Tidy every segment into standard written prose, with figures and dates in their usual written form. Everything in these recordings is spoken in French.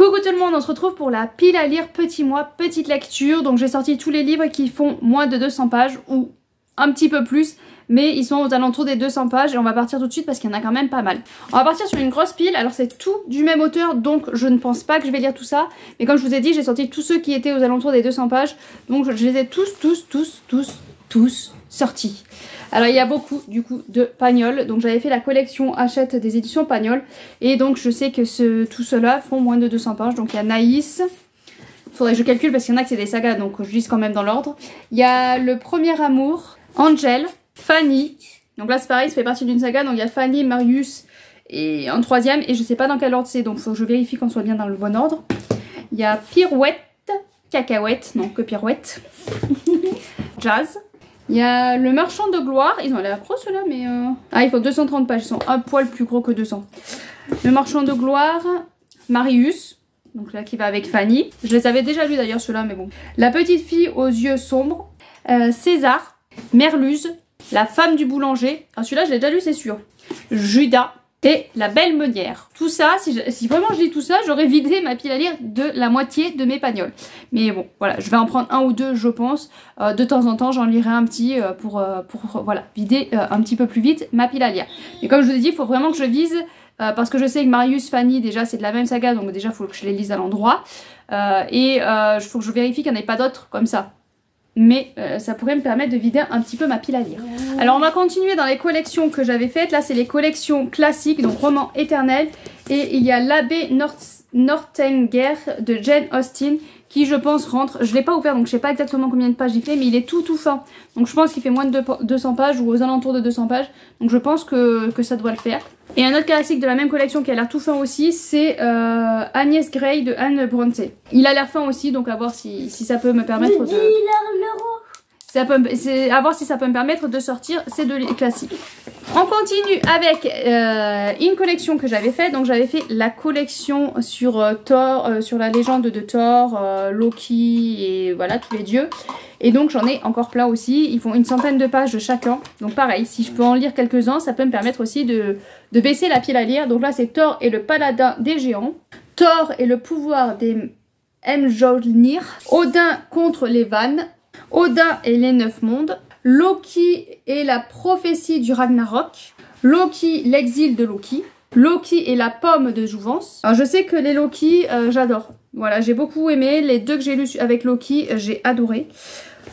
Coucou tout le monde, on se retrouve pour la pile à lire petit mois, petite lecture. Donc j'ai sorti tous les livres qui font moins de 200 pages ou un petit peu plus, mais ils sont aux alentours des 200 pages et on va partir tout de suite parce qu'il y en a quand même pas mal. On va partir sur une grosse pile, alors c'est tout du même auteur donc je ne pense pas que je vais lire tout ça. Mais comme je vous ai dit, j'ai sorti tous ceux qui étaient aux alentours des 200 pages, donc je les ai tous sortis. Alors il y a beaucoup du coup de Pagnol, donc j'avais fait la collection Hachette des éditions Pagnol et donc je sais que tout cela font moins de 200 pages. Donc il y a Naïs, faudrait que je calcule parce qu'il y en a que c'est des sagas donc je lise quand même dans l'ordre. Il y a Le Premier Amour, Angel, Fanny, donc là c'est pareil, ça fait partie d'une saga, donc il y a Fanny, Marius et un troisième et je sais pas dans quel ordre c'est, donc faut que je vérifie qu'on soit bien dans le bon ordre. Il y a Pirouette, Cacahuète, non que Pirouette, Jazz. Il y a Le Marchand de Gloire, ils ont l'air gros ceux-là mais... Ah il faut 230 pages, ils sont un poil plus gros que 200. Le Marchand de Gloire, Marius, donc là qui va avec Fanny. Je les avais déjà lus d'ailleurs ceux-là mais bon. La Petite Fille aux Yeux Sombres, César, Merluse, La Femme du Boulanger, ah celui-là je l'ai déjà lu c'est sûr. Judas et La Belle Meunière. Tout ça, si vraiment je lis tout ça, j'aurais vidé ma pile à lire de la moitié de mes Pagnols. Mais bon, voilà, je vais en prendre un ou deux, je pense. De temps en temps, j'en lirai un petit pour voilà, vider un petit peu plus vite ma pile à lire. Mais comme je vous ai dit, il faut vraiment que je vise, parce que je sais que Marius, Fanny, déjà, c'est de la même saga, donc déjà, il faut que je les lise à l'endroit. Il faut que je vérifie qu'il n'y en ait pas d'autres comme ça. Mais ça pourrait me permettre de vider un petit peu ma pile à lire. Alors on va continuer dans les collections que j'avais faites. Là c'est les collections classiques, donc roman éternel. Et il y a L'Abbé Northanger de Jane Austen qui je pense rentre, je ne l'ai pas ouvert donc je ne sais pas exactement combien de pages il fait, mais il est tout fin. Donc je pense qu'il fait moins de 200 pages ou aux alentours de 200 pages. Donc je pense que ça doit le faire. Et un autre classique de la même collection qui a l'air tout fin aussi, c'est Agnès Grey de Anne Brontë. Il a l'air fin aussi, donc à voir si ça peut me permettre de... à voir si ça peut me permettre de sortir ces deux classiques. On continue avec une collection que j'avais faite. Donc j'avais fait la collection sur Thor, sur la légende de Thor, Loki et voilà tous les dieux. Et donc j'en ai encore plein aussi. Ils font une centaine de pages de chacun. Donc pareil, si je peux en lire quelques-uns, ça peut me permettre aussi de baisser la pile à lire. Donc là c'est Thor et le paladin des géants. Thor et le pouvoir des Mjolnir. Odin contre les Vannes. Odin et les 9 mondes. Loki et la prophétie du Ragnarok. Loki, l'exil de Loki. Loki et la pomme de Jouvence. Alors je sais que les Loki, j'adore. Voilà, j'ai beaucoup aimé. Les deux que j'ai lus avec Loki, j'ai adoré.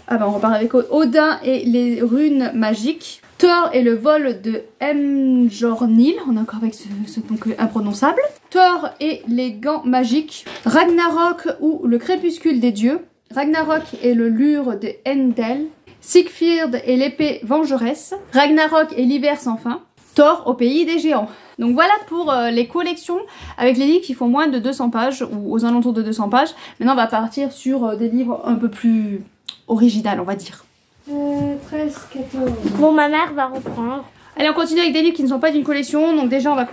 Ah ben on repart avec Odin et les runes magiques. Thor et le vol de Mjolnir. On est encore avec ce donc imprononçable. Thor et les gants magiques. Ragnarok ou le crépuscule des dieux. Ragnarok et le lure de Endel. Siegfried et l'épée vengeresse. Ragnarok et l'hiver sans fin. Thor au pays des géants. Donc voilà pour les collections avec les livres qui font moins de 200 pages ou aux alentours de 200 pages. Maintenant on va partir sur des livres un peu plus originaux on va dire. 13, 14... Bon ma mère va reprendre. Allez on continue avec des livres qui ne sont pas d'une collection. Donc déjà on va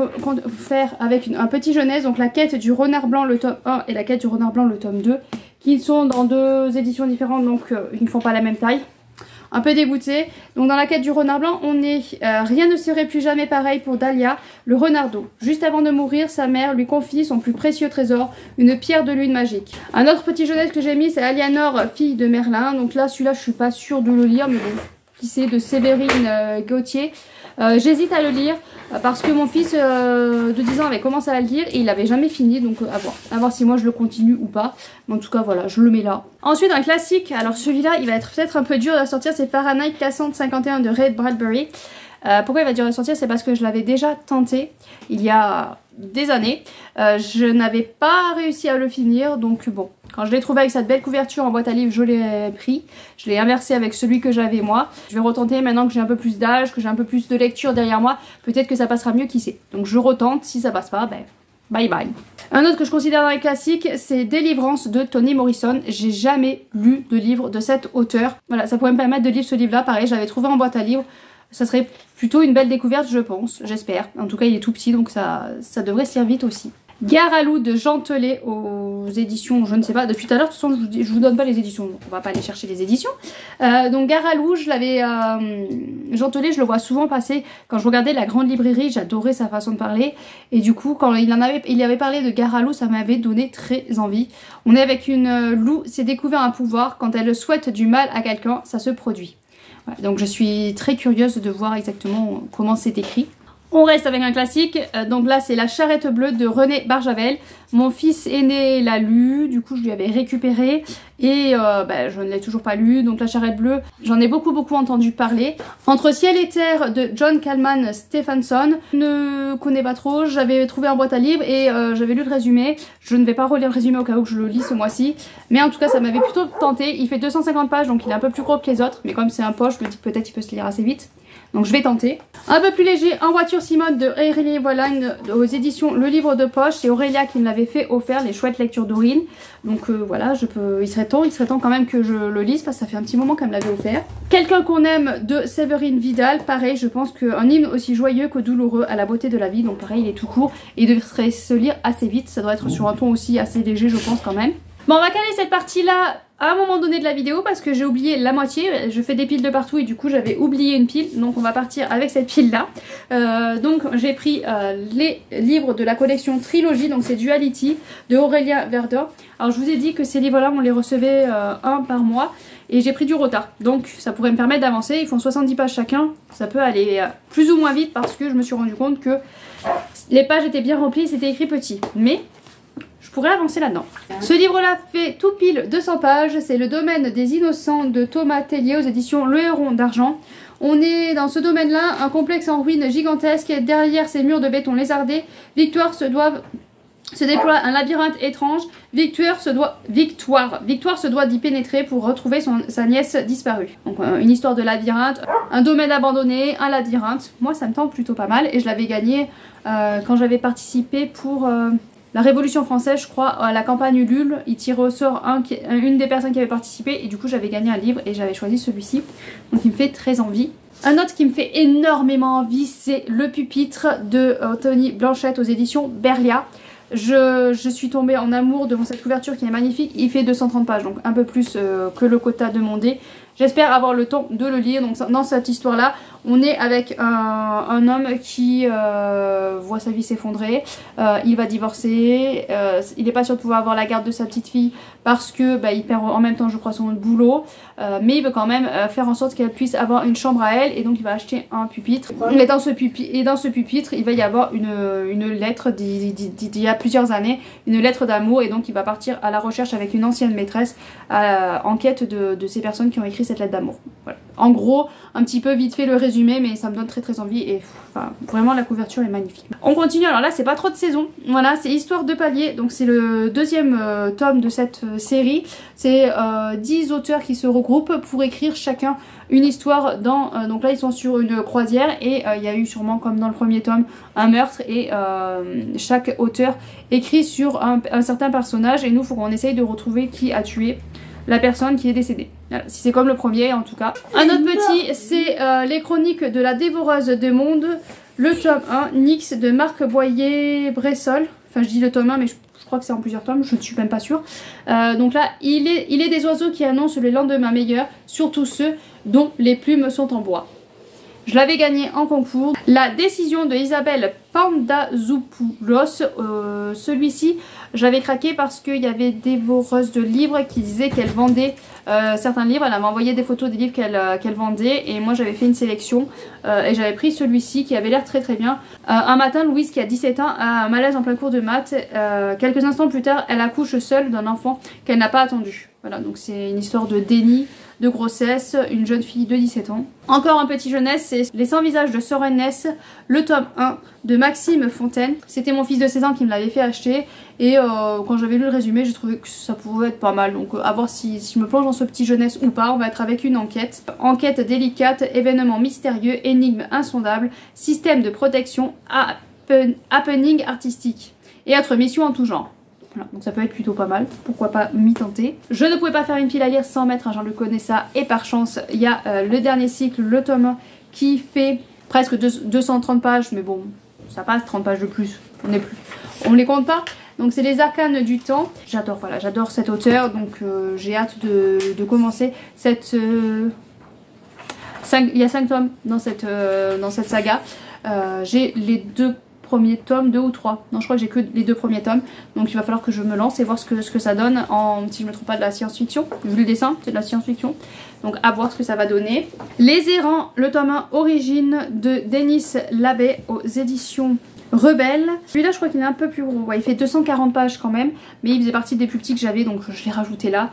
faire avec un petit jeunesse. Donc La Quête du Renard Blanc le tome 1 et La Quête du Renard Blanc le tome 2. Qui sont dans deux éditions différentes donc ils ne font pas la même taille. Un peu dégoûté. Donc dans La Quête du Renard Blanc, on est rien ne serait plus jamais pareil pour Dahlia, le renardeau. Juste avant de mourir, sa mère lui confie son plus précieux trésor, une pierre de lune magique. Un autre petit jeunesse que j'ai mis, c'est Aliénor, fille de Merlin. Donc là, celui-là, je suis pas sûre de le lire, mais bon, qui c'est, de Séverine Gauthier. J'hésite à le lire parce que mon fils de 10 ans avait commencé à le lire et il n'avait jamais fini, donc à voir si moi je le continue ou pas. Mais en tout cas voilà, je le mets là. Ensuite un classique, alors celui-là il va être peut-être un peu dur à sortir, c'est Fahrenheit 451 de Ray Bradbury. Pourquoi il va dur à sortir? C'est parce que je l'avais déjà tenté il y a des années. Je n'avais pas réussi à le finir, donc bon. Quand je l'ai trouvé avec cette belle couverture en boîte à livres, je l'ai pris. Je l'ai inversé avec celui que j'avais moi. Je vais retenter maintenant que j'ai un peu plus d'âge, que j'ai un peu plus de lecture derrière moi. Peut-être que ça passera mieux, qui sait. Donc je retente, si ça passe pas, ben bye bye. Un autre que je considère dans les classiques, c'est Délivrance de Toni Morrison. J'ai jamais lu de livre de cet auteur. Voilà, ça pourrait me permettre de lire ce livre-là. Pareil, je l'avais trouvé en boîte à livres. Ça serait plutôt une belle découverte, je pense, j'espère. En tout cas, il est tout petit, donc ça devrait se lire vite aussi. Gare à loup de Jean Telet aux éditions, je ne sais pas, depuis tout à l'heure, de toute façon je vous donne pas les éditions, donc on va pas aller chercher les éditions. Donc Gare à loup, je l'avais, Jean Telet, je le vois souvent passer quand je regardais la grande librairie, j'adorais sa façon de parler, et du coup quand il avait parlé de Gare à loup, ça m'avait donné très envie. On est avec une loup, s'est découvert un pouvoir, quand elle souhaite du mal à quelqu'un, ça se produit. Voilà, donc je suis très curieuse de voir exactement comment c'est écrit. On reste avec un classique, donc là c'est La Charrette Bleue de René Barjavel. Mon fils aîné l'a lu, du coup je lui avais récupéré et je ne l'ai toujours pas lu. Donc La Charrette Bleue, j'en ai beaucoup entendu parler. Entre Ciel et Terre de John Kalman Stephenson, je ne connais pas trop, j'avais trouvé en boîte à livres et j'avais lu le résumé. Je ne vais pas relire le résumé au cas où je le lis ce mois-ci, mais en tout cas ça m'avait plutôt tenté. Il fait 250 pages donc il est un peu plus gros que les autres, mais comme c'est un poche, je me dis que peut-être il peut se lire assez vite. Donc je vais tenter. Un peu plus léger, En voiture Simone de Aurélie Voilin aux éditions Le Livre de Poche. C'est Aurélia qui me l'avait fait offert, les chouettes lectures d'Aurine. Donc voilà, il serait temps quand même que je le lise parce que ça fait un petit moment qu'elle me l'avait offert. Quelqu'un qu'on aime de Séverine Vidal. Pareil, je pense qu'un hymne aussi joyeux que douloureux à la beauté de la vie. Donc pareil, il est tout court et il devrait se lire assez vite. Ça doit être sur un ton aussi assez léger, je pense quand même. Bon, on va caler cette partie-là à un moment donné de la vidéo parce que j'ai oublié la moitié. Je fais des piles de partout et du coup j'avais oublié une pile. Donc on va partir avec cette pile-là. Donc j'ai pris les livres de la collection Trilogie. Donc c'est Duality de Aurélien Verdun. Alors je vous ai dit que ces livres-là, on les recevait un par mois. Et j'ai pris du retard. Donc ça pourrait me permettre d'avancer. Ils font 70 pages chacun. Ça peut aller plus ou moins vite parce que je me suis rendu compte que les pages étaient bien remplies. C'était écrit petit. Mais je pourrais avancer là-dedans. Ce livre-là fait tout pile 200 pages. C'est Le domaine des innocents de Thomas Tellier aux éditions Le Héron d'Argent. On est dans ce domaine-là, un complexe en ruine gigantesque. Et derrière ces murs de béton lézardés, Victoire se déploie un labyrinthe étrange. Victoire se doit d'y pénétrer pour retrouver sa nièce disparue. Donc une histoire de labyrinthe, un domaine abandonné, un labyrinthe. Moi ça me tente plutôt pas mal et je l'avais gagné quand j'avais participé pour la Révolution française, je crois, à la campagne Ulule. Il tire au sort une des personnes qui avait participé et du coup j'avais gagné un livre et j'avais choisi celui-ci. Donc il me fait très envie. Un autre qui me fait énormément envie, c'est Le Pupitre de Tony Blanchette aux éditions Berlia. Je suis tombée en amour devant cette couverture qui est magnifique. Il fait 230 pages, donc un peu plus que le quota demandé. J'espère avoir le temps de le lire. Donc dans cette histoire-là, on est avec un homme qui voit sa vie s'effondrer. Il va divorcer. Il n'est pas sûr de pouvoir avoir la garde de sa petite fille parce que il perd en même temps, je crois, son boulot. Mais il veut quand même faire en sorte qu'elle puisse avoir une chambre à elle. Et donc il va acheter un pupitre. Et dans ce pupitre, il va y avoir une lettre d'il y a plusieurs années. Une lettre d'amour. Et donc il va partir à la recherche avec une ancienne maîtresse en quête de ces personnes qui ont écrit cette lettre d'amour. Voilà. En gros, un petit peu vite fait le résumé, mais ça me donne très envie et vraiment la couverture est magnifique. On continue, alors là c'est pas trop de saison, voilà, c'est Histoire de palier, donc c'est le deuxième tome de cette série. C'est 10 auteurs qui se regroupent pour écrire chacun une histoire donc là ils sont sur une croisière et il y a eu sûrement comme dans le premier tome un meurtre et chaque auteur écrit sur un certain personnage et nous il faut qu'on essaye de retrouver qui a tué la personne qui est décédée. Voilà, si c'est comme le premier en tout cas. Un autre petit, c'est les chroniques de la dévoreuse de monde, le tome 1, Nyx de Marc Boyer-Bressol. Enfin je dis le tome 1 mais je crois que c'est en plusieurs tomes, je ne suis même pas sûre. Donc là, il est des oiseaux qui annoncent le lendemain meilleur, surtout ceux dont les plumes sont en bois. Je l'avais gagné en concours. La décision de Isabelle Pandazopoulos, celui-ci, j'avais craqué parce qu'il y avait des dévoreuses de livres qui disaient qu'elle vendait certains livres. Elle m'avait envoyé des photos des livres qu'elle vendait et moi j'avais fait une sélection et j'avais pris celui-ci qui avait l'air très bien. Un matin, Louise qui a 17 ans a un malaise en plein cours de maths. Quelques instants plus tard, elle accouche seule d'un enfant qu'elle n'a pas attendu. Voilà, donc c'est une histoire de déni de grossesse, une jeune fille de 17 ans. Encore un petit jeunesse, c'est Les 100 visages de Sorennès, le tome 1 de Maxime Fontaine. C'était mon fils de 16 ans qui me l'avait fait acheter et quand j'avais lu le résumé, j'ai trouvé que ça pouvait être pas mal. Donc à voir si je me plonge dans ce petit jeunesse ou pas. On va être avec une enquête. Enquête délicate, événements mystérieux, énigmes insondables, système de protection, happening artistique et autres missions en tout genre. Voilà, donc ça peut être plutôt pas mal, pourquoi pas m'y tenter. Je ne pouvais pas faire une pile à lire sans mettre un Jean-Luc Conessa et par chance il y a le dernier cycle, le tome 1 qui fait presque 230 pages mais bon ça passe, 30 pages de plus, on les compte pas. Donc c'est les arcanes du temps. J'adore, voilà, j'adore cet auteur, donc j'ai hâte de commencer cette... il y a 5 tomes dans cette saga. J'ai les 2 premiers tomes, 2 ou 3. Non, je crois que j'ai que les 2 premiers tomes. Donc il va falloir que je me lance et voir ce que ça donne en, si je me trompe pas, de la science-fiction. Vu le dessin, c'est de la science-fiction. Donc à voir ce que ça va donner. Les Errants, le tome 1 Origine de Denis Labbé aux éditions Rebelle. Celui-là, je crois qu'il est un peu plus gros. Ouais, il fait 240 pages quand même. Mais il faisait partie des plus petits que j'avais, donc je l'ai rajouté là.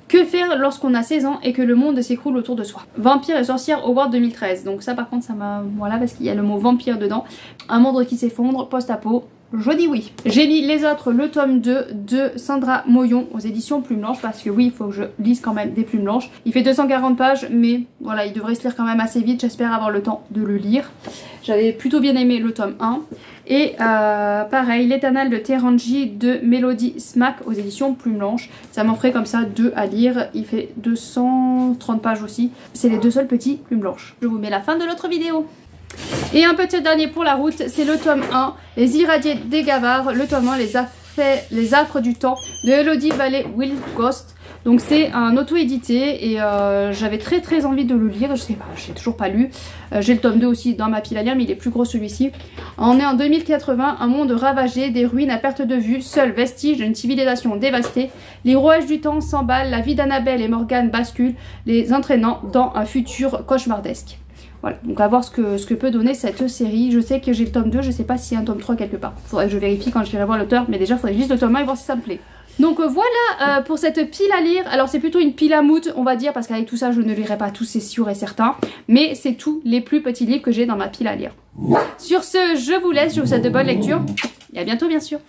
Que faire lorsqu'on a 16 ans et que le monde s'écroule autour de soi? Vampire et sorcière Hogwarts 2013. Donc ça par contre ça m'a... Voilà, parce qu'il y a le mot vampire dedans. Un monde qui s'effondre, post-apo. Je dis oui. J'ai mis les autres, le tome 2 de Sandra Moyon aux éditions Plume Blanche, parce que oui, il faut que je lise quand même des Plumes Blanches. Il fait 240 pages, mais voilà, il devrait se lire quand même assez vite. J'espère avoir le temps de le lire. J'avais plutôt bien aimé le tome 1. Et pareil, l'Éternel de Terangi de Mélodie Smack aux éditions Plume Blanche. Ça m'en ferait comme ça 2 à lire. Il fait 230 pages aussi. C'est les 2 seuls petits Plume Blanche. Je vous mets la fin de l'autre vidéo. Et un petit dernier pour la route, c'est le tome 1, Les Irradiés des Gavards, le tome 1, Les Affres du Temps de Elodie Vallée-Wilcox. Donc c'est un auto-édité et j'avais très envie de le lire, je sais pas, j'ai toujours pas lu. J'ai le tome 2 aussi dans ma pile à lire, mais il est plus gros celui-ci. On est en 2080, un monde ravagé, des ruines à perte de vue, seul vestige d'une civilisation dévastée. Les rouages du temps s'emballent, la vie d'Annabelle et Morgane bascule, les entraînant dans un futur cauchemardesque. Voilà, donc à voir ce que peut donner cette série. Je sais que j'ai le tome 2, je sais pas s'il y a un tome 3 quelque part. Faudrait que je vérifie quand j'irai voir l'auteur, mais déjà il faudrait juste le tome 1 et voir si ça me plaît. Donc voilà pour cette pile à lire. Alors c'est plutôt une pile à mood on va dire, parce qu'avec tout ça je ne lirai pas tous, c'est sûr et certain. Mais c'est tous les plus petits livres que j'ai dans ma pile à lire. Sur ce, je vous laisse, je vous souhaite de bonnes lectures et à bientôt bien sûr.